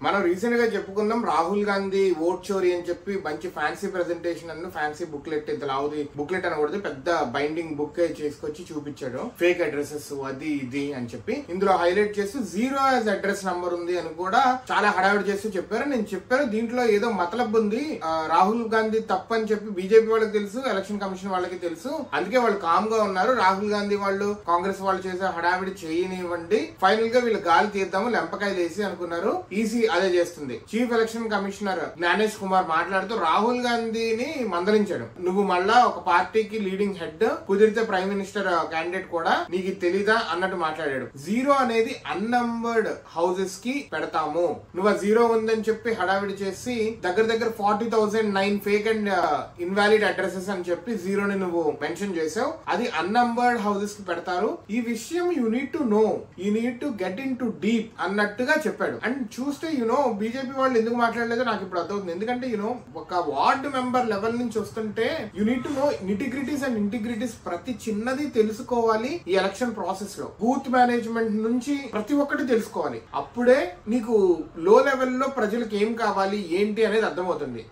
మనం రీసెంట్ గా చెప్పుకుందాం రాహుల్ గాంధీ ఓట్ చోరీ అని చెప్పి మంచి ఫ్యాన్సీ ప్రెజెంటేషన్ అన్న ఫ్యాన్సీ బుక్లెట్ ఇంత లావుది బుక్లెట్ అనకూడదు పెద్ద బైండింగ్ బుక్ చేసుకొచ్చి చూపించాడు ఫేక్ అడ్రసెస్ అది ఇది అని చెప్పి ఇందులో హైలైట్ చేస్తూ 0 యాజ్ అడ్రస్ నంబర్ ఉంది అని కూడా చాలా హడావిడి చేస్తూ చెప్పారు. నేను చెప్పాను దీంట్లో ఏదో మతలబ్ ఉంది, రాహుల్ గాంధీ తప్పని చెప్పి బీజేపీ వాళ్ళకి తెలుసు, ఎలక్షన్ కమిషన్ వాళ్ళకి తెలుసు, అందుకే వాళ్ళు కామ్ గా ఉన్నారు. రాహుల్ గాంధీ వాళ్ళు కాంగ్రెస్ వాళ్ళు చేసే హడావిడి చేయనివ్వండి, ఫైనల్ గా వీళ్ళు గాలి తీద్దాము లెంపకాయలు వేసి అనుకున్నారు. ఈసీ అదే చేస్తుంది. Chief election commissioner Gyanesh Kumar మాట్లాడుతూ రాహుల్ గాంధీని మందలించాడు. నువ్వు మళ్ళా ఒక పార్టీకి లీడింగ్ హెడ్, కుదిరితే ప్రైమ్ మినిస్టర్ క్యాండిడేట్ కూడా, నీకు తెలీదా అన్నట్టు మాట్లాడాడు. 0 అనేది అన్నంబర్డ్ హౌసెస్ కి పెడతాము, నువ్వు 0 ఉందని చెప్పి హడావిడి చేసి దగ్గర 40,009 ఫేక్ అండ్ ఇన్వాలిడ్ అడ్రసెస్ అని చెప్పి 0ని నువ్వు మెన్షన్ చేసావు, అది అన్నంబర్డ్ హౌసెస్ కి పెడతారు. ఈ విషయం you need to know, you need to get in to deep అన్నట్టుగా చెప్పాడు. అండ్ చూస్తే బీజేపీ వాళ్ళు ఎందుకు మాట్లాడలేదో నాకు ఇప్పుడు అర్థమవుతుంది. ఎందుకంటే ఒక వార్డ్ మెంబర్ లెవెల్ నుంచి వస్తుంటే you need to know nitty-gritties and integrities, ప్రతి చిన్నది తెలుసుకోవాలి ఈ ఎలక్షన్ ప్రాసెస్ లో. బూత్ మేనేజ్మెంట్ నుంచి ప్రతి ఒక్కటి తెలుసుకోవాలి, అప్పుడే నీకు లో లెవెల్లో ప్రజలకు ఏం కావాలి ఏంటి అనేది అర్థమవుతుంది.